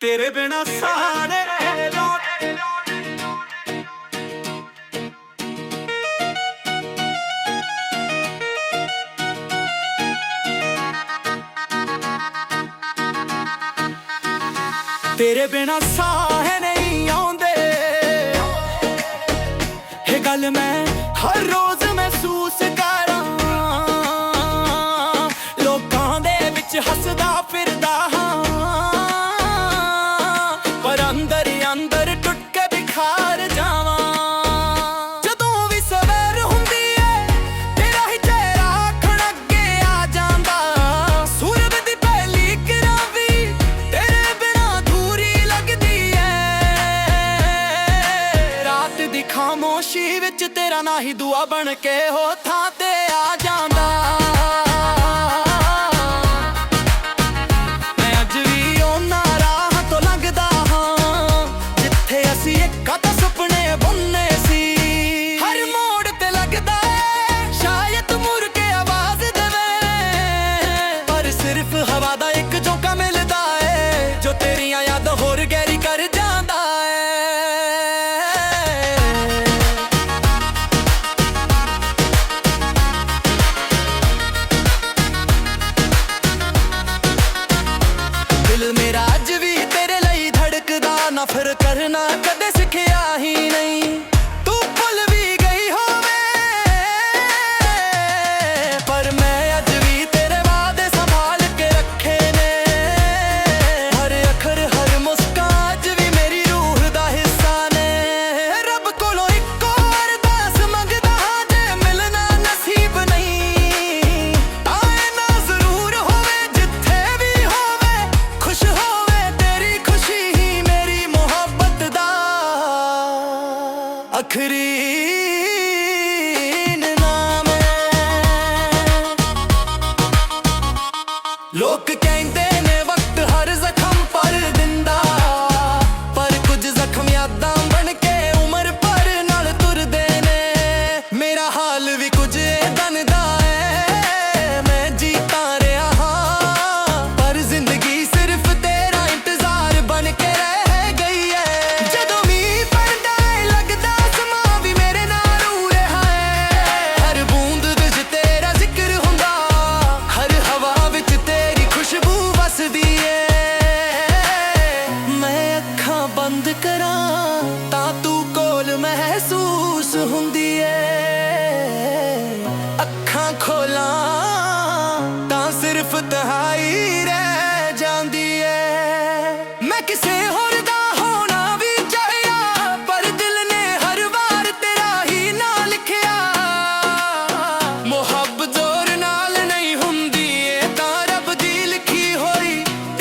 तेरे बिना सारे तेरे बिना साह नहीं आउंदे। ये गल मैं हर रोज महसूस करां, लोकां दे विच हसदा फिरदा हां, पर अंदर अंदर टुट के बिखार जावां। जदों भी सवेर हुंदी है तेरा ही चेहरा आखण अगे आ जांदा, सूरज दी पहली किरण भी तेरे बिना अधूरी लगदी है। रात दी खामोशी विच तेरा ना ही दुआ बन के हो थां ते आ जांदा। मैं अज भी उन्हां राहां तो लंघदा हां जिथे असीं इक अद्धा सुपने बुनने सी। हर मोड़ ते लगदा है शायद मुड़ के आवाज देवे, पर सिर्फ हवा दा एक झोंका मिलदा है जो तेरियां यादां होर गहरी कर जांदा है। दिल मेरा अज भी तेरे लई धड़कदा, नफर करना कदे सिखिया ही नहीं। तू भुल भी गई होवे पर मैं अज भी तेरे वादे संभाल के रखे ने। हर अखर हर मुस्कान अज भी मेरी रूह दा हिस्सा ने। रब कोलों इक्को अरदास मंगदा हां जे मिलना नसीब नहीं, तां ना जरूर होवे जिथे भी होवे खुश होवे तेरी खुशी ही मेरी मोहब्बत दा आखरी नाम है। लोग कहंदे ने वक्त हर जख्म पर दिंदा, पर कुछ जख्म यादां बन के उम्र भर नाल तुरदे ने। मेरा हाल भी कुछ इदां दा है, मैं जीता रहा हां पर जिंदगी सिर्फ तेरा इंतजार बन के रह गई है। जदों मींह पड़दा है लगदा समां भी मेरे नाल रू रहा है। हर बूंद विच तेरा जिक्र हुंदा, हर हवा विच तेरी खुशबू वसदी है। मैं अखां बंद करां तां तू कोल महसूस हुंदी है, अखां खोलां तां सिर्फ तन्हाई रह जांदी है। मैं किसे होर दा होना भी चाहिया पर दिल ने हर वार तेरा ही ना लिखिया। मुहब्बत जोर नाल नहीं हुंदी ए तां रब दी लिखी होई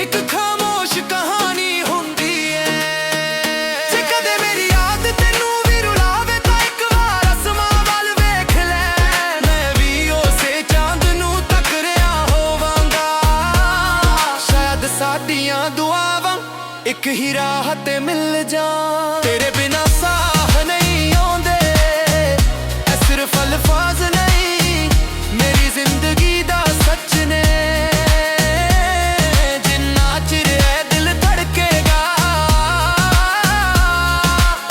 एक खामोश कहानी हुंदी है। जे कदे मेरी याद तैनू भी रुलावे तां एक वार आसमां वल वेख ले, मैं भी उसे चांद नू तक रिहा होवांगा। शायद साडियां दुआवां एक ही राह ते मिल जान। तेरे बिना साह नहीं आउंदे, ऐ सिर्फ अल्फाज नहीं मेरी जिंदगी दा सच ने। जिन्ना चिर ऐ दिल धड़केगा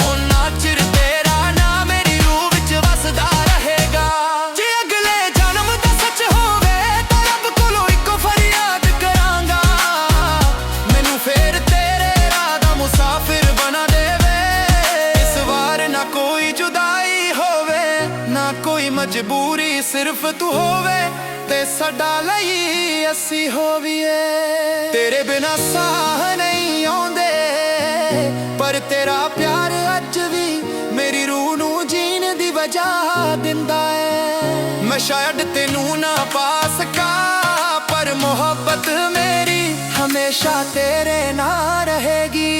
उन्ना चिर तेरा नाम मेरी रूह विच वसदा रहेगा। जे अगले जन्म दा सच होवे तां रब कोलों इक्को फरियाद करांगा, मैनू फेर तेरे राह दा मुसाफिर बना देवे। इस वार ना कोई जुदाई होवे ना कोई मजबूरी, सिर्फ तू होवे ते साडा लई असी होवीए। तेरे बिना साह नहीं आउंदे पर तेरा प्यार अज भी मेरी रूह नू जीण दी वजह दिंदा है। मैं शायद तेनू ना पा सका पर मोहब्बत मेरी हमेशा तेरे नाल रहेगी।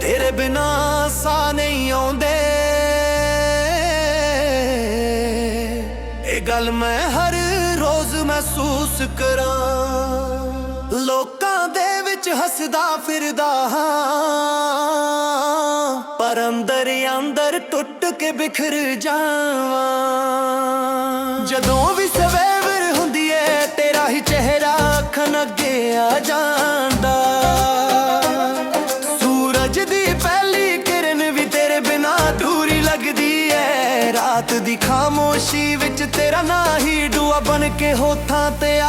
तेरे बिना साह नहीं आउंदे, ये गल मैं हर रोज महसूस करां। लोकां दे विच ਵਿੱਚ ਹੱਸਦਾ ਫਿਰਦਾ ਹਾਂ, ਪਰ ਅੰਦਰ ਅੰਦਰ ਟੁੱਟ ਕੇ ਬਿਖਰ ਜਾਵਾਂ। ਜਦੋਂ ਵੀ ਸਵੇਰ ਹੁੰਦੀ ਏ ਤੇਰਾ ਹੀ ਚਿਹਰਾ ਅੱਖਾਂ ਅੱਗੇ ਆ ਜਾਂਦਾ। ਸੂਰਜ ਦੀ ਪਹਿਲੀ ਕਿਰਨ ਵੀ ਤੇਰੇ ਬਿਨਾ ਅਧੂਰੀ ਲੱਗਦੀ ਏ। ਰਾਤ ਦੀ ਖਾਮੋਸ਼ੀ ਵਿੱਚ ਤੇਰਾ ਨਾਂ ਹੀ ਦੁਆ ਬਣ ਕੇ ਹੋਠਾਂ ਤੇ ਆ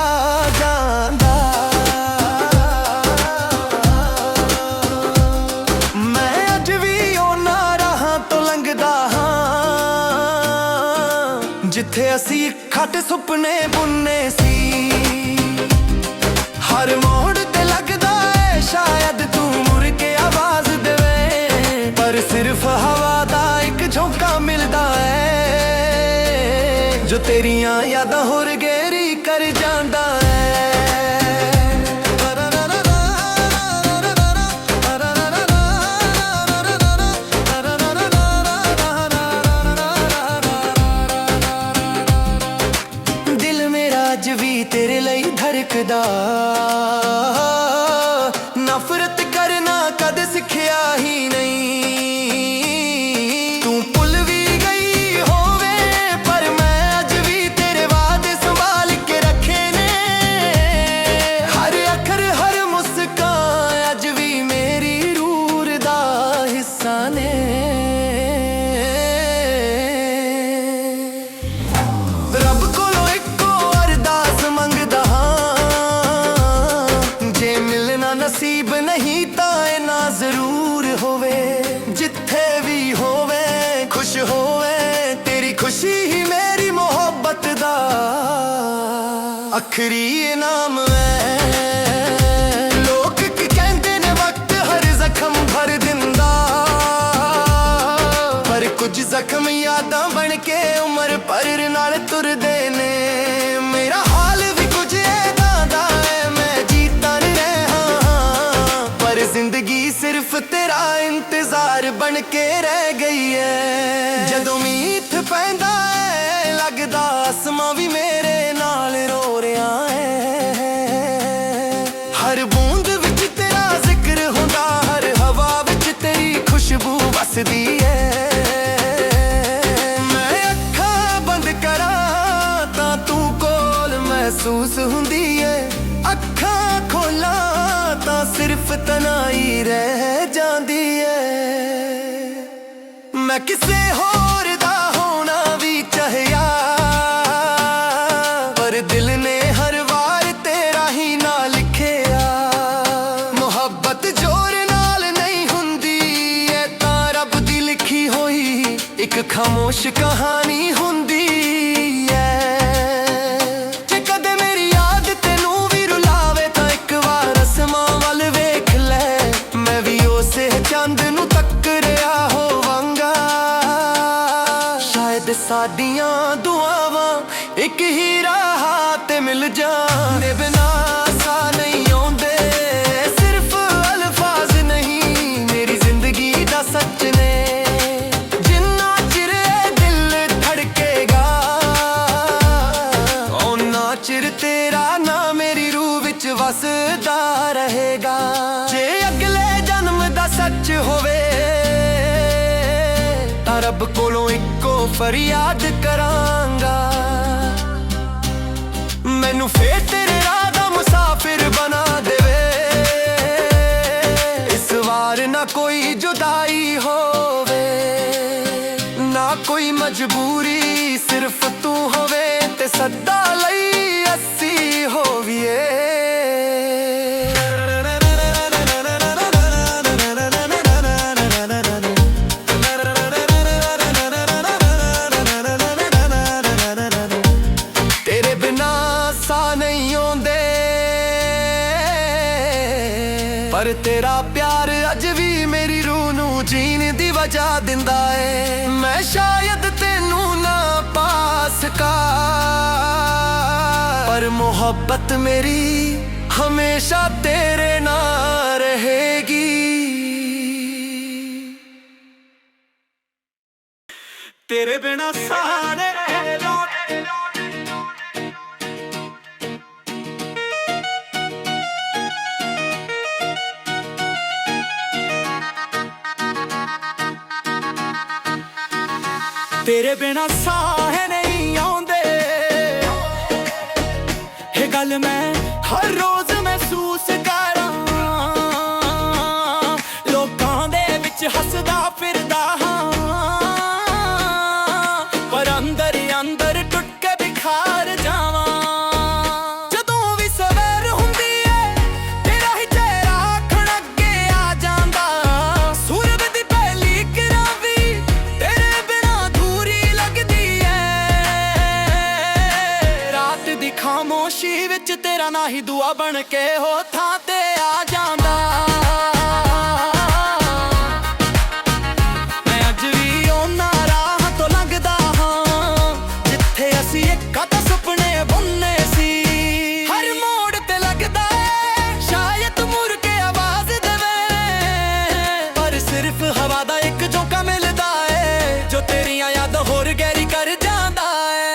ਜਾਂਦਾ। ਮੈਂ ਅੱਜ ਵੀ ਉਹਨਾਂ ਰਾਹਾਂ ਤੋਂ ਲੰਘਦਾ ਹਾਂ ਜਿੱਥੇ ਅਸੀਂ ਇਕੱਠੇ ਸੁਪਨੇ ਬੁੰਨੇ ਸੀ। ਹਰ ਮੋੜ ਤੇ ਲੱਗਦਾ ਏ ਸ਼ਾਇਦ ਤੂੰ ਮੁੜ ਕੇ ਆਵਾਜ਼ ਦੇਵੇਂ, ਪਰ ਸਿਰਫ ਹਵਾ ਦਾ ਇੱਕ ਝੋਂਕਾ ਮਿਲਦਾ ਏ ਜੋ ਤੇਰੀਆਂ ਯਾਦਾਂ ਹੋਰ ਗਹਿਰੀ ਕਰ ਜਾਂਦਾ ਏ। ਦਿਲ ਮੇਰਾ ਅੱਜ ਵੀ ਤੇਰੇ ਲਈ ਧੜਕਦਾ, ਨਫ਼ਰਤ ਕਰਨਾ ਕਦੇ ਸਿੱਖਿਆ ਹੀ ਨਹੀਂ। ਤੂੰ ਭੁੱਲ ਵੀ ਗਈ ਹੋਵੇ ਪਰ ਮੈਂ ਅੱਜ ਵੀ ਤੇਰੇ ਵਾਅਦੇ ਸੰਭਾਲ ਕੇ ਰੱਖੇ ਨੇ। ਹਰ ਅੱਖਰ ਹਰ ਮੁਸਕਾਨ ਅੱਜ ਵੀ ਮੇਰੀ ਰੂਹ ਦਾ ਹਿੱਸਾ ਨੇ। ਰੱਬ ਕੋਲੋਂ ਇੱਕੋ ਅਰਦਾਸ ਮੰਗਦਾ ਹਾਂ, ਜੇ ਮਿਲਣਾ ਨਸੀਬ ਨਹੀਂ ਤਾਂ ਇਹ ਨਾ ਜ਼ਰੂਰ ਹੋਵੇ। ਜਿੱਥੇ ਵੀ ਹੋਵੇ ਖੁਸ਼ ਹੋਵੇ, ਤੇਰੀ ਖੁਸ਼ੀ ਹੀ ਮੇਰੀ ਮੁਹੱਬਤ ਦਾ ਆਖਰੀ ਇਨਾਮ ਹੈ। ਲੋਕ ਕੀ ਕਹਿੰਦੇ ਨੇ ਵਕਤ ਹਰ ਜ਼ਖਮ ਭਰ ਦਿੰਦਾ, ਪਰ ਕੁਝ ਜ਼ਖਮ ਯਾਦਾਂ ਬਣ ਕੇ ਉਮਰ ਭਰ ਨਾਲ ਤੁਰਦੇ ਨੇ। ਮੇਰਾ ਹਾਲ ਵੀ ਕੁਝ ਏਦਾਂ ਦਾ ਹੈ, ਮੈਂ ਜੀਤਾ ਨਹੀਂ ਰਿਹਾ ਹਾਂ, ਪਰ ਜ਼ਿੰਦਗੀ ਸਿਰਫ ਤੇਰਾ ਇੰਤਜ਼ਾਰ ਬਣ ਕੇ ਰਹਿ ਗਈ ਹੈ। ਜਦੋਂ ਮੀਂਹ ਪੈਂਦਾ ਏ ਲੱਗਦਾ ਅਸਮਾਂ ਵੀ ਮੇਰੇ ਨਾਲ ਰੋ ਰਿਹਾ ਹੈ। ਹਰ ਬੂੰਦ ਵਿੱਚ ਤੇਰਾ ਜ਼ਿਕਰ ਹੁੰਦਾ, ਹਰ ਹਵਾ ਵਿੱਚ ਤੇਰੀ ਖੁਸ਼ਬੂ ਵਸਦੀ ਏ। ਮਹਿਸੂਸ ਹੁੰਦੀ ਏ, ਅੱਖਾਂ ਖੋਲਾਂ ਤਾਂ ਸਿਰਫ ਤਨਾਈ ਰਹਿ ਜਾਂਦੀ ਏ। ਮੈਂ ਕਿਸੇ ਹੋਰ ਦਾ ਹੋਣਾ ਵੀ ਚਾਹਿਆ, ਪਰ ਦਿਲ ਨੇ ਹਰ ਵਾਰ ਤੇਰਾ ਹੀ ਨਾਂ ਲਿਖਿਆ। ਮੁਹੱਬਤ ਜ਼ੋਰ ਨਾਲ ਨਹੀਂ ਹੁੰਦੀ, ਇਹ ਤਾਂ ਰੱਬ ਦੀ ਲਿਖੀ ਹੋਈ ਇੱਕ ਖਾਮੋਸ਼ ਕਹਾਣੀ ਹੁੰਦੀ ਏ। ਚੰਦ ਨੂੰ ਤੱਕ ਰਿਹਾ ਹੋਵਾਂਗਾ, ਸ਼ਾਇਦ ਸਾਡੀਆਂ ਦੁਆਵਾਂ ਇੱਕ ਹੀ ਰਾਹ ਤੇ ਮਿਲ ਜਾਣ। ਦੇ ਬਿਨਾ ਸਾਹ ਨਹੀਂ ਆਉਂਦੇ, ਸਿਰਫ ਅਲਫਾਜ਼ ਨਹੀਂ ਮੇਰੀ ਜ਼ਿੰਦਗੀ ਦਾ ਸੱਚ ਨੇ। ਜਿੰਨਾ ਚਿਰ ਦਿਲ ਧੜਕੇਗਾ ਓਨਾ ਚਿਰ ਤੇਰਾ ਨਾਂ ਮੇਰੀ ਰੂਹ ਵਿੱਚ ਵਸਦਾ ਰਹੇਗਾ। ਜੇ ਅਗਲੇ ਸੱਚ ਹੋਵੇ ਤਾਂ ਰੱਬ ਕੋਲੋਂ ਇੱਕੋ ਫਰਿਆਦ ਕਰਾਂਗਾ, ਮੈਨੂੰ ਫੇਰ ਤੇਰੇ ਰਾਹ ਦਾ ਮੁਸਾਫਿਰ ਬਣਾ ਦੇਵੇ। ਇਸ ਵਾਰ ਨਾ ਕੋਈ ਜੁਦਾਈ ਹੋਵੇ, ਨਾ ਕੋਈ ਮਜਬੂਰੀ, ਸਿਰਫ ਤੂੰ ਹੋਵੇ ਤੇ ਸਦਾ ਲਈ ਅਸੀਂ ਹੋਵੀਏ। ਪਰ ਤੇਰਾ ਪਿਆਰ ਅੱਜ ਵੀ ਮੇਰੀ ਰੂਹ ਨੂੰ ਜੀਣ ਦੀ ਵਜ੍ਹਾ ਦਿੰਦਾ ਏ। ਮੈਂ ਸ਼ਾਇਦ ਤੈਨੂੰ ਨਾ ਪਾ ਸਕਾਂ, ਪਰ ਮੁਹੱਬਤ ਮੇਰੀ ਹਮੇਸ਼ਾ ਤੇਰੇ ਨਾਲ ਰਹੇਗੀ। ਤੇਰੇ ਬਿਨਾ ਸਾਰੇ तेरे बिना साह नहीं आउंदे। ये गल मैं हर रोज महसूस करां, लोकां दे विच हसदा फिरदा हां, पर अंदर ही अंदर टुट के बिखार जावां। जदों भी सवेर हुंदी है तेरा ही चेहरा आखण अगे आ जांदा, सूरज दी पहली किरण भी तेरे बिना अधूरी लगदी है। रात दी खामोशी विच तेरा ना ही दुआ बन के हो थां ते आ जांदा। मैं अज भी उन्हां राहां तो लंघदा हां जिथे असीं इक्का सुपने बुनने सी। हर मोड़ ते लगदा है शायद मुड़ के आवाज देवे, पर सिर्फ हवा दा एक झोंका मिलदा है जो तेरियां यादां होर गहरी कर जांदा है।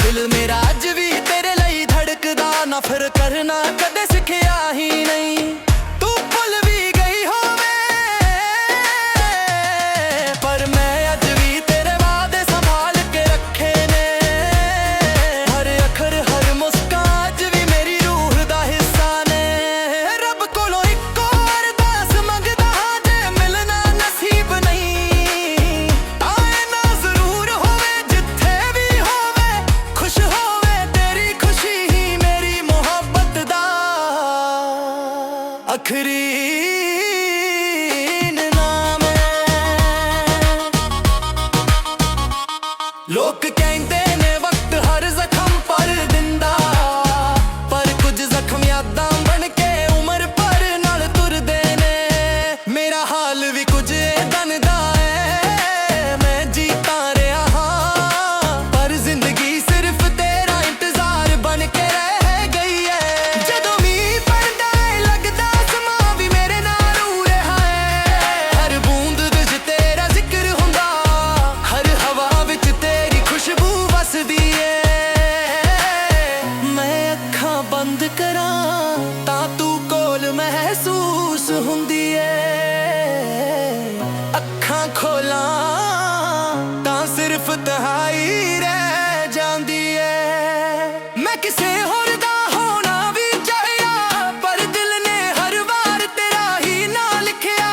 दिल मेरा अज भी तेरे लिए धड़कदा, नफर करना कदे सिखिया ही नहीं। तू भुल भी गई होवे पर मैं अज भी तेरे वादे संभाल के रखे ने। हर अखर हर मुस्कान अज भी मेरी रूह दा हिस्सा ने। रब कोलों इक्को अरदास मंगदा जे मिलना नसीब नहीं, तां ना जरूर होवे जिथे भी होवे, खुश होवे तेरी खुशी ही मेरी मोहब्बत दा आखरी नाम है। लोग कहंदे ने वक्त हर जख्म पर दिंदा, पर कुछ जख्म यादां बन के उम्र भर नाल तुरदे ने। मेरा हाल भी कुछ इदां दा है, मैं जीता रहा हां पर जिंदगी सिर्फ तेरा इंतजार बन के रह गई है। जदों मींह पड़दा है लगदा समां भी मेरे नाल रू रहा है। हर बूंद विच तेरा जिक्र हुंदा, हर हवा विच तेरी खुशबू वसदी है। मैं अखां बंद करां तां तू कोल महसूस हुंदी है, अखां खोलां तां सिर्फ तन्हाई रह जांदी है। मैं किसे होर दा होना भी चाहिया पर दिल ने हर वार तेरा ही ना लिखिया।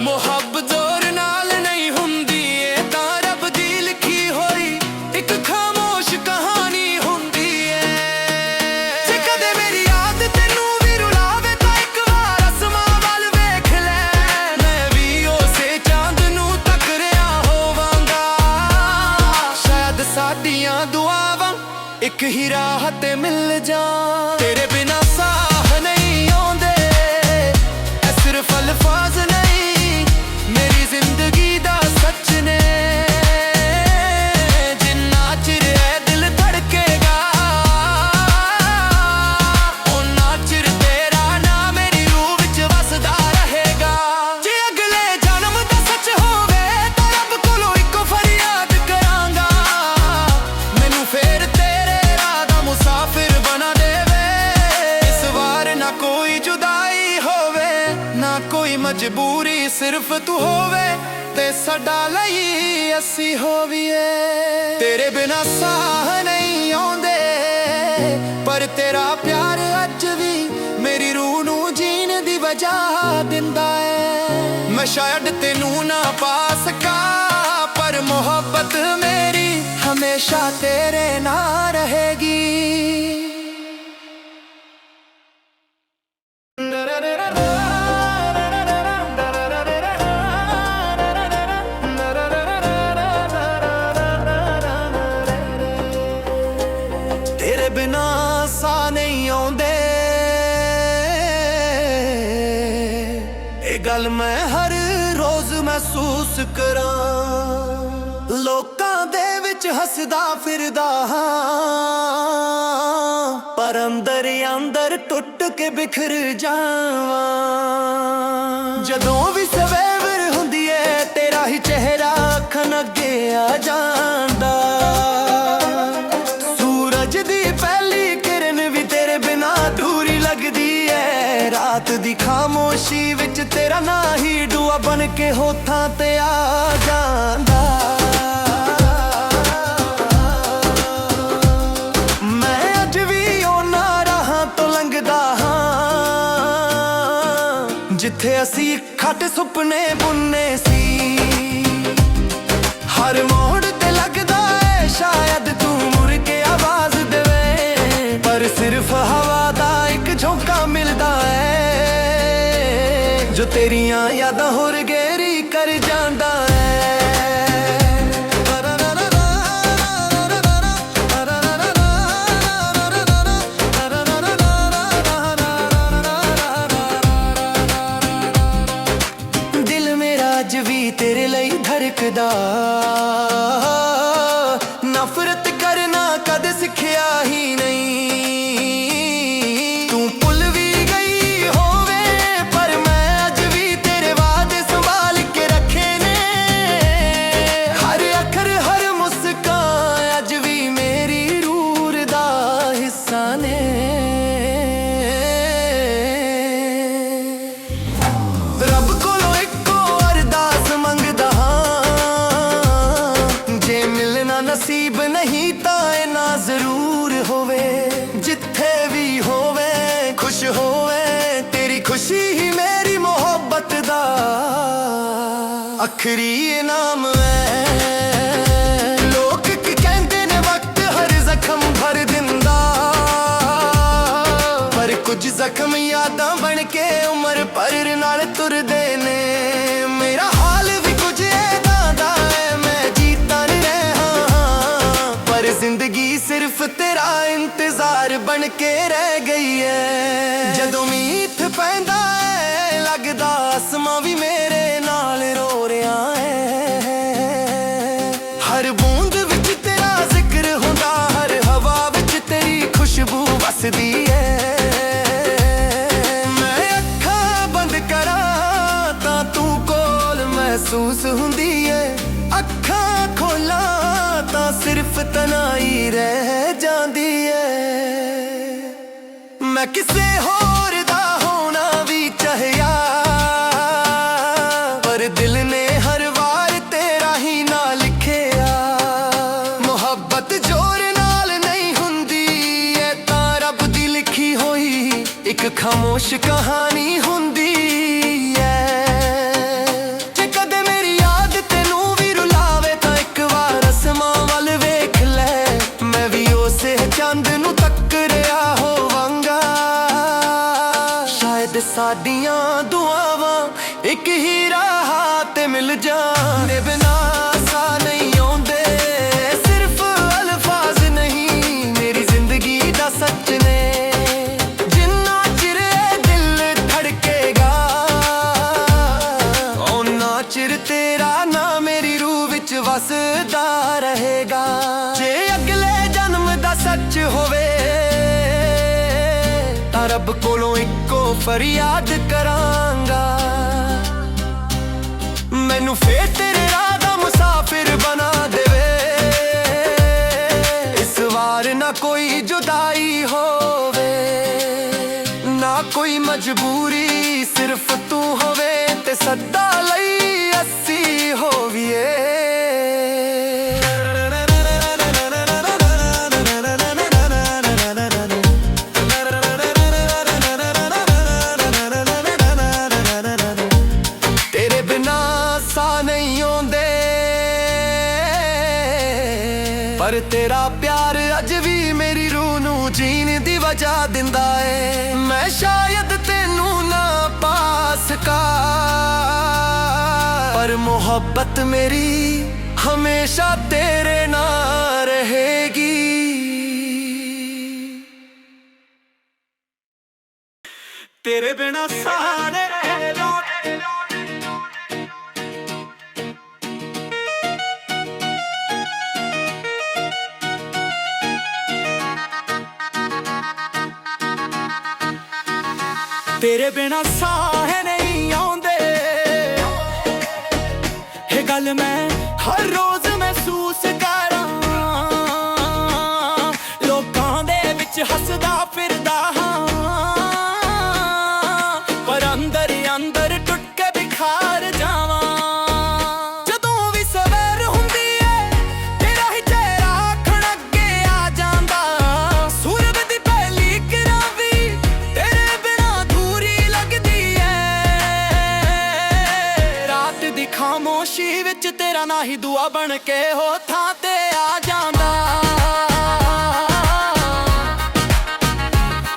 मुहब्बत जोर नाल नहीं हुंदी ए तां रब दी लिखी होई एक खामोश कहानी हुंदी है। जे कदे मेरी याद तैनू भी रुलावे तां एक वार आसमां वल वेख ले, मैं भी उसे चांद नू तक रिहा होवांगा। शायद साडियां दुआवां एक ही राह ते मिल जान। तेरे बिना साह नहीं आउंदे ऐ सिर्फ अल्फाज नहीं, मेरी जिंदगी दा सच ने। जिन्ना चिर ऐ दिल धड़केगा उन्ना चिर तेरा नाम मेरी रूह विच वसदा रहेगा। जे अगले जन्म दा सच होवे तां रब कोलों इक्को फरियाद करांगा, मैनू फेर तेरे राह दा मुसाफिर बना देवे। इस वार ना कोई जुदाई होवे ना कोई मजबूरी, सिर्फ तू होवे ते साडा लई असी होवीए। तेरे बिना साह नहीं आउंदे पर तेरा प्यार अज भी मेरी रूह नू जीण दी वजह दिंदा है। मैं शायद तेनू ना पा सका पर मोहब्बत मेरी हमेशा तेरे नाल रहेगी। तेरे बिना सा नहीं आउंदे ये गल मैं हर रोज महसूस करां। लोकां दे विच हसदा फिरदा हां पर अंदर अंदर टुट के बिखर जावां। जदों भी सवेर हुंदी है तेरा ही चेहरा अखां अगे आ जांदा। सूरज ਖਾਮੋਸ਼ੀ ਵਿੱਚ ਤੇਰਾ ਨਾਂ ਹੀ ਦੁਆ ਬਣ ਕੇ ਹੋਠਾਂ ਤੇ ਆ ਜਾਂਦਾ। ਮੈਂ ਅੱਜ ਵੀ ਉਹਨਾਂ ਰਾਹਾਂ ਤੋਂ ਲੰਘਦਾ ਹਾਂ ਜਿੱਥੇ ਅਸੀਂ ਇਕੱਠੇ ਸੁਪਨੇ ਬੁੰਨੇ ਸੀ। ਹਰ ਮੋੜ ਤੇ ਲੱਗਦਾ ਏ ਸ਼ਾਇਦ ਤੂੰ ਮੁੜ ਕੇ ਆਵਾਜ਼ ਦੇਵੇ, ਪਰ ਸਿਰਫ ਹਵਾ ਦਾ ਇੱਕ ਝੋਂਕਾ ਮਿਲਦਾ ਏ ਜੋ ਤੇਰੀਆਂ ਯਾਦਾਂ ਹੋਰ ਗਹਿਰੀ ਕਰ ਜਾਂਦਾ ਏ। ਦਿਲ ਮੇਰਾ ਅੱਜ ਵੀ ਤੇਰੇ ਲਈ ਧੜਕਦਾ, ਨਫ਼ਰਤ ਕਰਨਾ ਕਦੇ ਸਿੱਖਿਆ ਹੀ ਨਹੀਂ। ਤੂੰ ਭੁੱਲ ਵੀ ਗਈ ਹੋਵੇ ਪਰ ਮੈਂ ਅੱਜ ਵੀ ਤੇਰੇ ਵਾਅਦੇ ਸੰਭਾਲ ਕੇ ਰੱਖੇ ਨੇ। ਹਰ ਅੱਖਰ ਹਰ ਮੁਸਕਾਨ ਅੱਜ ਵੀ ਮੇਰੀ ਰੂਹ ਦਾ ਹਿੱਸਾ ਨੇ। ਰੱਬ ਕੋਲੋਂ ਇੱਕੋ ਅਰਦਾਸ ਮੰਗਦਾ ਹਾਂ, ਜੇ ਮਿਲਣਾ ਨਸੀਬ ਨਹੀਂ ਤਾਂ ਇਹ ਨਾ ਜ਼ਰੂਰ ਹੋਵੇ। ਜਿੱਥੇ ਵੀ ਹੋਵੇ ਖੁਸ਼ ਹੋਵੇ, ਤੇਰੀ ਖੁਸ਼ੀ ਹੀ ਮੇਰੀ ਮੁਹੱਬਤ ਦਾ ਆਖਰੀ ਇਨਾਮ ਹੈ। ਲੋਕ ਕੀ ਕਹਿੰਦੇ ਨੇ ਵਕਤ ਹਰ ਜ਼ਖਮ ਭਰ ਦਿੰਦਾ, ਪਰ ਕੁਝ ਜ਼ਖਮ ਯਾਦਾਂ ਬਣ ਕੇ ਉਮਰ ਭਰ ਨਾਲ ਤੁਰਦੇ ਨੇ। ਮੇਰਾ ਹਾਲ ਵੀ ਕੁਝ ਏਦਾਂ ਦਾ ਹੈ, ਮੈਂ ਜੀਤਾ ਨਹੀਂ ਰਿਹਾ ਹਾਂ, ਪਰ ਜ਼ਿੰਦਗੀ ਸਿਰਫ ਤੇਰਾ ਇੰਤਜ਼ਾਰ ਬਣ ਕੇ ਰਹਿ ਗਈ ਹੈ। ਜਦੋਂ ਮੀਂਹ ਪੈਂਦਾ ਹੈ ਲੱਗਦਾ ਅਸਮਾਂ ਵੀ ਮੇਰੇ ਨਾਲ ਰੋ ਰਿਹਾ ਹੈ। ਹਰ ਬੂੰਦ ਵਿੱਚ ਤੇਰਾ ਜ਼ਿਕਰ ਹੁੰਦਾ, ਹਰ ਹਵਾ ਵਿੱਚ ਤੇਰੀ ਖੁਸ਼ਬੂ ਵਸਦੀ ਹੈ। ਮਹਿਸੂਸ ਹੁੰਦੀ ਏ ਅੱਖਾਂ ਖੋਲਾਂ ਤਾਂ ਸਿਰਫ ਤਨਾਈ ਰਹਿ ਜਾਂਦੀ ਏ। ਮੈਂ ਕਿਸੇ ਹੋਰ ਦਾ ਹੋਣਾ ਵੀ ਚਾਹਿਆ, ਪਰ ਦਿਲ ਨੇ ਹਰ ਵਾਰ ਤੇਰਾ ਹੀ ਨਾਂ ਲਿਖਿਆ। ਮੁਹੱਬਤ ਜ਼ੋਰ ਨਾਲ ਨਹੀਂ ਹੁੰਦੀ, ਇਹ ਤਾਂ ਰੱਬ ਦੀ ਲਿਖੀ ਹੋਈ ਇੱਕ ਖਾਮੋਸ਼ ਕਹਾਣੀ ਹੁੰਦੀ ਏ। ਚੰਦ ਨੂੰ ਤੱਕ ਰਿਹਾ ਹੋਵਾਂਗਾ, ਸ਼ਾਇਦ ਸਾਡੀਆਂ ਦੁਆਵਾਂ ਇੱਕ ਹੀ ਰਾਹ ਤੇ ਮਿਲ ਜਾਣ। ਦੇ ਬਿਨਾ ਸਾਹ ਨਹੀਂ ਆਉਂਦੇ, ਸਿਰਫ ਅਲਫਾਜ਼ ਨਹੀਂ ਮੇਰੀ ਜ਼ਿੰਦਗੀ ਦਾ ਸੱਚ ਨੇ। ਜਿੰਨਾ ਚਿਰ ਇਹ ਦਿਲ ਧੜਕੇਗਾ ਓਨਾ ਚਿਰ ਤੇਰਾ ਨਾਂ ਮੇਰੀ ਰੂਹ ਵਿੱਚ ਵਸਦਾ ਰਹੇਗਾ। ਜੇ ਅਗਲੇ ਸੱਚ ਹੋਵੇ ਤਾਂ ਰੱਬ ਕੋਲੋਂ ਇੱਕੋ ਫਰਿਆਦ ਕਰਾਂਗਾ, ਮੈਨੂੰ ਫੇਰ ਤੇਰੇ ਰਾਹ ਦਾ ਮੁਸਾਫਿਰ ਬਣਾ ਦੇਵੇ। ਇਸ ਵਾਰ ਨਾ ਕੋਈ ਜੁਦਾਈ ਹੋਵੇ ਨਾ ਕੋਈ ਮਜਬੂਰੀ, ਸਿਰਫ ਤੂੰ ਹੋਵੇ ਤੇ ਸਦਾ ਲਈ ਅਸੀਂ ਹੋਵੀਏ। ਪਰ ਤੇਰਾ ਪਿਆਰ ਅੱਜ ਵੀ ਮੇਰੀ ਰੂਹ ਨੂੰ ਜੀਣ ਦੀ ਵਜ੍ਹਾ ਦਿੰਦਾ ਏ। ਮੈਂ ਸ਼ਾਇਦ ਤੈਨੂੰ ਨਾ ਪਾ ਸਕਾਂ, ਪਰ ਮੁਹੱਬਤ ਮੇਰੀ ਹਮੇਸ਼ਾ ਤੇਰੇ ਨਾਲ ਰਹੇਗੀ। ਤੇਰੇ ਬਿਨਾ ਸਾਰੇ ਤੇਰੇ ਬਿਨਾ ਸਾਹ ਨਹੀਂ ਆਉਂਦੇ, ਇਹ ਗੱਲ ਮੈਂ ਹਰ ਰੋਜ਼ ਮਹਿਸੂਸ ਕਰਾਂ। ਲੋਕਾਂ ਦੇ ਵਿੱਚ ਹੱਸਦਾ ਫਿਰਦਾ ਹਾਂ, ਪਰ ਨਾ ਹੀ ਦੁਆ ਬਣ ਕੇ ਹੋ ਥਾਂ ਤੇ ਆ ਜਾਂਦਾ।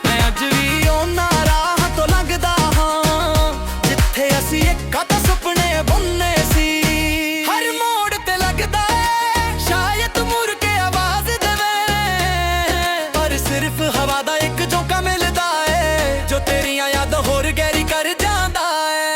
ਮੈਂ ਅੱਜ ਵੀ ਉਹਨਾਂ ਰਾਹਾਂ ਤੋਂ ਲੰਘਦਾ ਹਾਂ ਜਿੱਥੇ ਅਸੀਂ ਇੱਕ ਸੁਪਨੇ ਬੁੰਨੇ ਸੀ। ਹਰ ਮੋੜ ਤੇ ਲੱਗਦਾ ਸ਼ਾਇਦ ਮੁੜ ਕੇ ਆਵਾਜ਼ ਦੇਵੇ, ਪਰ ਸਿਰਫ ਹਵਾ ਦਾ ਇੱਕ ਝੋਂਕਾ ਮਿਲਦਾ ਏ ਜੋ ਤੇਰੀਆਂ ਯਾਦਾਂ ਹੋਰ ਗਹਿਰੀ ਕਰ ਜਾਂਦਾ ਏ।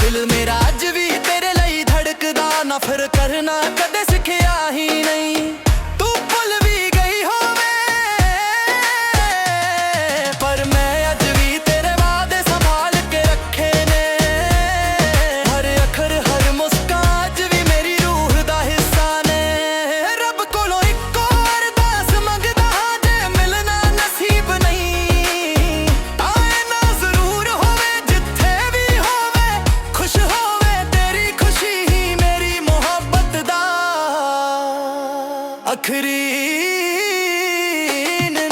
ਦਿਲ ਮੇਰਾ ਅੱਜ ਵੀ ਤੇਰੇ ਲਈ ਧੜਕਦਾ, ਨਫ਼ਰਤ ਕਰਨਾ ਕਦੇ ਸਿੱਖਿਆ ਹੀ ਨਹੀਂ। ਤੂੰ ਭੁੱਲ ਵੀ ਗਈ ਹੋਵੇ ਪਰ ਮੈਂ ਅੱਜ ਵੀ ਤੇਰੇ ਵਾਅਦੇ ਸੰਭਾਲ ਕੇ ਰੱਖੇ ਨੇ। ਹਰ ਅੱਖਰ ਹਰ ਮੁਸਕਾਨ ਅੱਜ ਵੀ ਮੇਰੀ ਰੂਹ ਦਾ ਹਿੱਸਾ ਨੇ। ਰੱਬ ਕੋਲੋਂ ਇੱਕੋ ਅਰਦਾਸ ਮੰਗਦਾ ਜੇ ਮਿਲਣਾ ਨਸੀਬ ਨਹੀਂ ਆਏ ਨਾ ਜ਼ਰੂਰ ਹੋਵੇ ਜਿੱਥੇ ਵੀ ਹੋਵੇ, ਖੁਸ਼ ਹੋਵੇ ਤੇਰੀ ਖੁਸ਼ੀ ਹੀ ਮੇਰੀ ਮੁਹੱਬਤ ਦਾ ਆਖਰੀ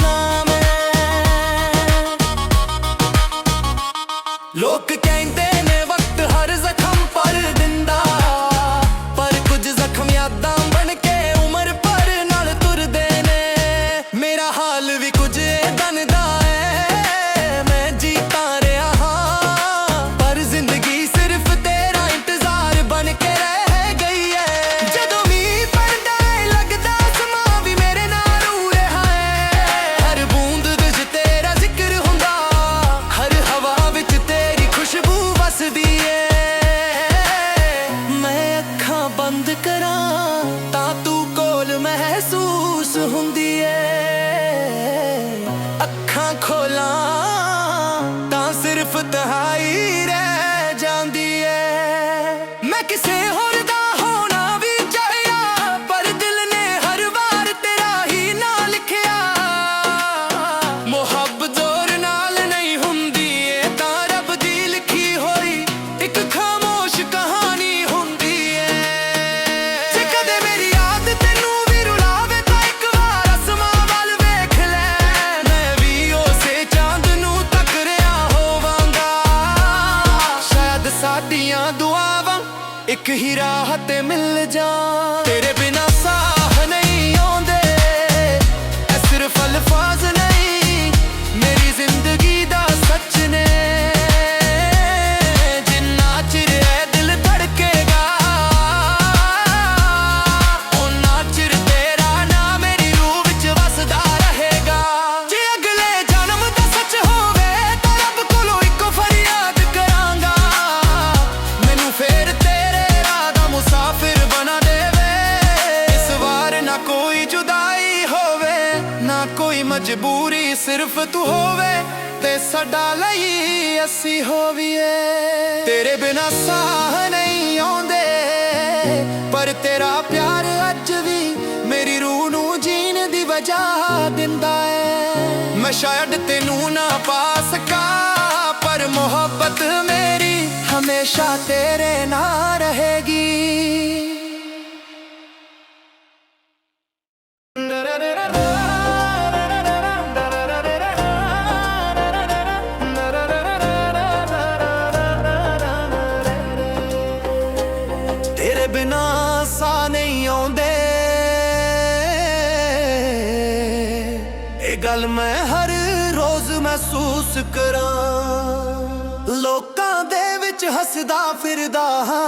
ਨਾਮ ਹੈ। ਲੋਕ ਕਹਿੰਦੇ ਨੇ ਵਕਤ ਹਰ ਜ਼ਖਮ ਭਰ ਦਿੰਦਾ, ਪਰ ਕੁਝ ਜ਼ਖਮ ਯਾਦਾਂ ਬਣ ਕੇ ਉਮਰ ਭਰ ਨਾਲ ਤੁਰਦੇ ਨੇ। ਮੇਰਾ ਹਾਲ ਵੀ ਕੁਝ ਏਦਾਂ ਦਾ ਹੈ, ਮੈਂ ਜੀ ਤਾਂ ਰਿਹਾ ਹਾਂ ਪਰ ਜ਼ਿੰਦਗੀ ਸਿਰਫ ਤੇਰਾ ਇੰਤਜ਼ਾਰ ਬਣ ਕੇ ਰਹਿ ਗਈ ਹੈ। ਜਦੋਂ ਮੀਂਹ ਪੈਂਦਾ ਏ ਲੱਗਦਾ ਸਮਾਂ ਵੀ ਮੇਰੇ ਨਾਲ ਹੋ ਰਿਹਾ ਹੈ। ਹਰ ਬੂੰਦ ਵਿੱਚ ਤੇਰਾ ਜ਼ਿਕਰ ਹੁੰਦਾ, ਹਰ ਹਵਾ ਵਿੱਚ ਤੇਰੀ ਖੁਸ਼ਬੂ ਵਸਦੀ ਏ। ਮੈਂ ਅੱਖਾਂ ਬੰਦ ਕਰਾਂ ਤਾਂ ਤੂੰ ਕੋਲ ਮਹਿਸੂਸ ਹੁੰਦੀ ਏ, ਅੱਖਾਂ ਖੋਲਾਂ ਤਾਂ ਸਿਰਫ ਤਹਾਈ ਰਹਿ ਜਾਂਦੀ ਏ। ਮੈਂ ਕਿਸੇ ਹੋਰ ਦਾ ਹੋਣਾ ਵੀ ਚਾਹਿਆ ਪਰ ਦਿਲ ਨੇ ਹਰ ਵਾਰ ਤੇਰਾ ਹੀ ਨਾਂ ਲਿਖਿਆ। ਮੁਹੱਬਤ ਜ਼ੋਰ ਨਾਲ ਨਹੀਂ ਹੁੰਦੀ ਏ ਤਾਂ ਰੱਬ ਦੀ ਲਿਖੀ ਹੋਈ ਇੱਕ ਖਾਮੋਸ਼ ਕਹਾਣੀ ਹੁੰਦੀ ਏ। ਜੇ ਕਦੇ ਮੇਰੀ ਯਾਦ ਤੈਨੂੰ ਵੀ ਰੁਲਾਵੇ ਤਾਂ ਇੱਕ ਵਾਰ ਅਸਮਾਂ ਵੱਲ ਵੇਖ ਲੈ, ਮੈਂ ਵੀ ਉਸੇ ਚਾਂਦ ਨੂੰ ਤੱਕ ਰਿਹਾ ਹੋਵਾਂਗਾ। ਸ਼ਾਇਦ ਸਾਡੀਆਂ ਦੁਆਵਾਂ ਇੱਕ ਹੀ ਰਾਹ ਤੇ ਮਿਲ ਜਾਣ। ਤੇਰੇ ਬਿਨਾਂ ਸਾਹ ਨਹੀਂ ਆਉਂਦੇ ਇਹ ਸਿਰਫ ਅਲਫਾਜ਼ ਨਹੀਂ, ਮੇਰੀ ਜ਼ਿੰਦਗੀ ਦਾ ਸੱਚ ਨੇ। ਜਿੰਨਾ ਚਿਰ ਇਹ ਦਿਲ ਧੜਕੇਗਾ ਓਨਾ ਚਿਰ ਤੇਰਾ ਨਾਂ ਮੇਰੀ ਰੂਹ ਵਿੱਚ ਵਸਦਾ ਰਹੇਗਾ। ਜੇ ਅਗਲੇ ਜਨਮ ਦਾ ਸੱਚ ਹੋਵੇ ਤਾਂ ਰੱਬ ਕੋਲੋਂ ਇੱਕੋ ਫਰਿਆਦ ਕਰਾਂਗਾ, ਮੈਨੂੰ ਫੇਰ ਤੇਰੇ ਰਾਹ ਦਾ ਮੁਸਾਫਿਰ ਬਣਾ ਦੇਵੇ। ਇਸ ਵਾਰ ਨਾ ਕੋਈ ਜੁਦਾਈ ਹੋਵੇ ਨਾ ਕੋਈ ਮਜਬੂਰੀ, ਸਿਰਫ ਤੂੰ ਹੋਵੇ ਤੇ ਸਾਡਾ ਲਈ ਅਸੀਂ ਹੋਵੀਏ। ਤੇਰੇ ਬਿਨਾਂ ਸਾਹ ਨਹੀਂ ਆਉਂਦੇ ਪਰ ਤੇਰਾ ਪਿਆਰ ਅੱਜ ਵੀ ਮੇਰੀ ਰੂਹ ਨੂੰ ਜੀਣ ਦੀ ਵਜ੍ਹਾ ਦਿੰਦਾ ਏ। ਮੈਂ ਸ਼ਾਇਦ ਤੈਨੂੰ ਨਾ ਪਾ ਸਕਾਂ ਪਰ ਮੁਹੱਬਤ ਮੇਰੀ ਹਮੇਸ਼ਾ ਤੇਰੇ ਨਾਲ ਰਹੇਗੀ। ਤੇਰੇ ਬਿਨਾਂ ਸਾਹ ਨਹੀਂ ਆਉਂਦੇ ਇਹ ਗੱਲ ਮੈਂ ਹਰ ਰੋਜ਼ ਮਹਿਸੂਸ ਕਰਾਂ। ਲੋਕਾਂ ਦੇ ਵਿੱਚ ਹੱਸਦਾ ਫਿਰਦਾ ਹਾਂ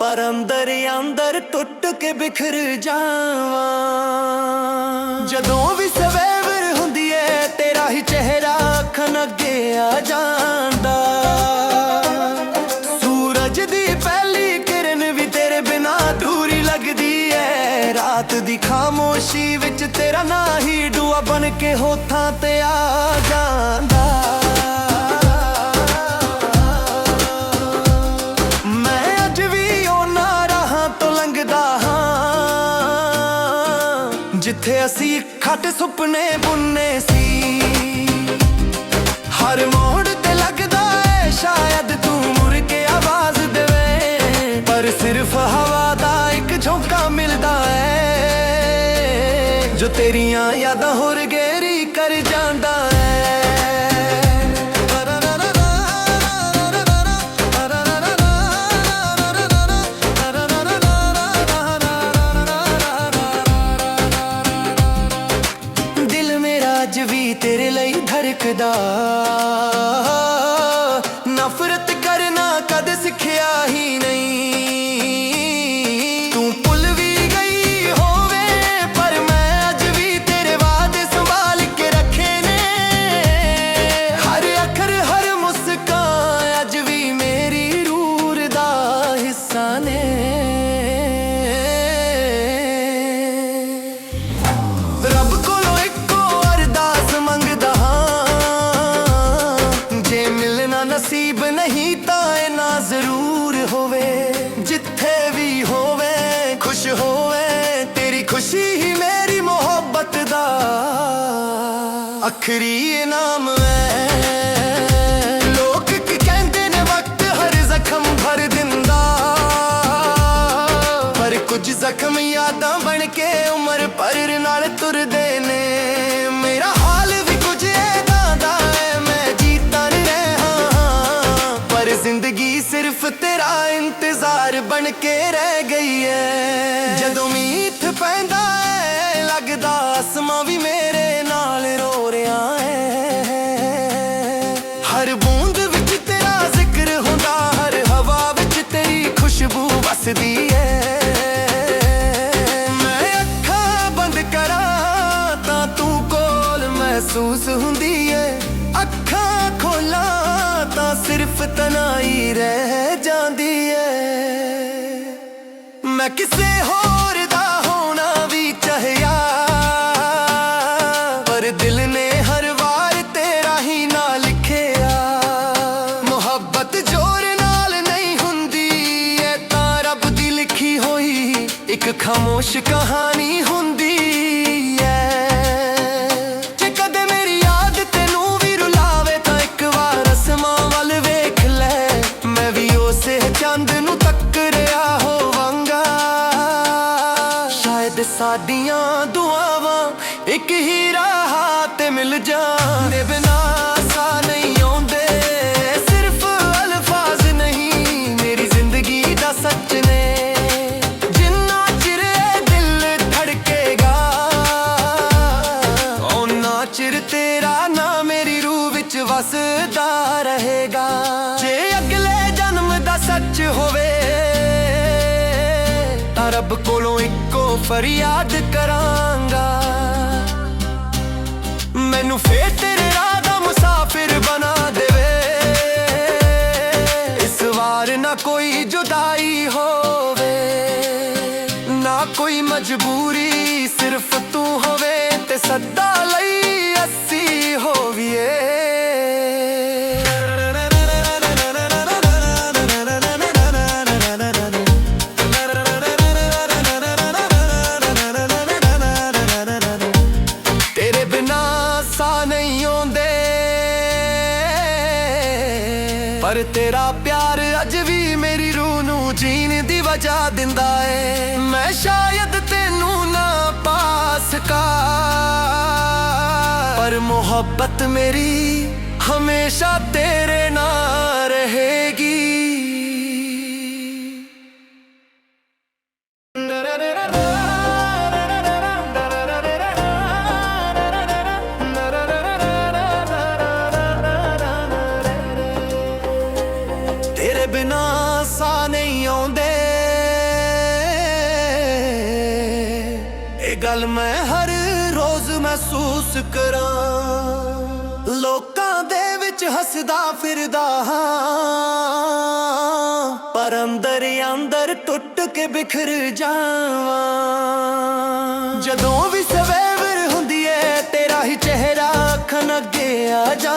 ਪਰ ਅੰਦਰ ਅੰਦਰ ਟੁੱਟ ਕੇ ਬਿਖਰ ਜਾਵਾਂ। ਜਦੋਂ ਵੀ ਸਵੇਰ ਹੁੰਦੀ ਏ ਤੇਰਾ ਹੀ ਚਿਹਰਾ ਅੱਖਾਂ ਅੱਗੇ ਆ ਜਾਂਦਾ। ਸੂਰਜ ਦੀ ਪਹਿਲੀ ਕਿਰਨ ਵੀ ਤੇਰੇ ਬਿਨਾਂ ਅਧੂਰੀ ਲੱਗਦੀ ਏ। ਰਾਤ ਦੀ ਖਾਮੋਸ਼ੀ ਵਿੱਚ ਤੇਰਾ ਨਾਂ ਹੀ ਦੁਆ ਬਣ ਕੇ ਹੋਠਾਂ ਤੇ ਆ ਜਾਂਦਾ। ਮੈਂ ਅੱਜ ਵੀ ਉਹਨਾਂ ਰਾਹਾਂ ਤੋਂ ਲੰਘਦਾ ਹਾਂ ਜਿੱਥੇ ਅਸੀਂ ਖੱਟ ਸੁਪਨੇ ਬੁੰਨੇ ਸੀ। ਹਰ ਮੋੜ ਤੇ ਲੱਗਦਾ ਏ ਸ਼ਾਇਦ ਤੂੰ ਮੁੜ ਕੇ ਆਵਾਜ਼ ਦੇਵੇ, ਪਰ ਸਿਰਫ ਹਵਾ ਦਾ ਇੱਕ ਝੋਂਕਾ ਮਿਲਦਾ ਏ जो तेरियां यादां होर गहरी कर जांदा है। दिल मेरा अज भी तेरे लई धड़कदा, नफरत करना कद सिखिया ही नहीं। तू भुल भी गई होवे पर मैं अज भी तेरे वादे संभाल के रखे ने। हर अखर हर मुस्कान अज भी मेरी रूह दा हिस्सा ने। रब कोलों इक्को अरदास मंगदा हां, जे मिलना नसीब नहीं तां ना जरूर होवे। जिथे भी होवे खुश होवे, तेरी खुशी ही मेरी मोहब्बत दा आखरी इनाम है। लोग की कहंदे ने वक्त हर जख्म भर दिंदा, पर कुछ जख्म यादां बन के उम्र भर नाल तुरदे ने। मेरा हाल भी कुछ ऐदा दा है, मैं जीता नहीं रहा पर जिंदगी सिर्फ तेरा इंतजार बन के रह गई है। जदों मीठ पैंदा है लगदा आसमां भी मेरे नाल रो रहा है। हर बूंद विच तेरा जिक्र हुंदा, हर हवा विच तेरी खुशबू वसदी है। मैं अखां बंद करा तां तू कोल महसूस हुंदी है, अखां खोला तां सिर्फ तनाई रह जांदी है। मैं किसे होर दा होना भी चाहिया, पर दिल ने हर वार तेरा ही ना लिखिया। मोहब्बत जोर नाल नहीं हुंदी, ऐ तां रब दी लिखी होई एक खामोश कहानी हुंदी है। जे कदे मेरी याद तेनू भी रुलावे तां एक वार आसमां वल वेख ले, मैं भी उसे चंद नू तक रिहा होवांगा। शायद साडियां दुआवां एक ही राह ते मिल जाण। दे बिना सा नहीं आउंदे सिर्फ अल्फाज नहीं, मेरी जिंदगी दा सच ने। जिन्ना चिर दिल धड़केगा उन्ना चिर तेरा ना मेरी रूह विच वसदा रहेगा। जे अगले जन्म दा सच होवे तां रब कोलों इक्को फरियाद करांगा। मैनू फेर तेरे राह दा मुसाफिर बना देवे, इस वार ना कोई जुदाई होवे ना कोई मजबूरी, सिर्फ तू होवे ते सदा लई अस्सी होविए। तेरे बिना सा नहीं आउंदे, पर तेरा प्यार अज भी मेरी रूह नू जीण दी वजह दिंदा है। मैं शायद तेनू ना पा सका, पर मोहब्बत मेरी हमेशा तेरे नाल रहेगी। तेरे बिना सा नहीं आउंदे, ये गल मैं हर रोज महसूस करा। लोकां दे विच हसदा फिरदा पर अंदर अंदर टुट के बिखर जावां। जदों भी सवेर हुंदी है तेरा ही चेहरा अखां अगे आ जा।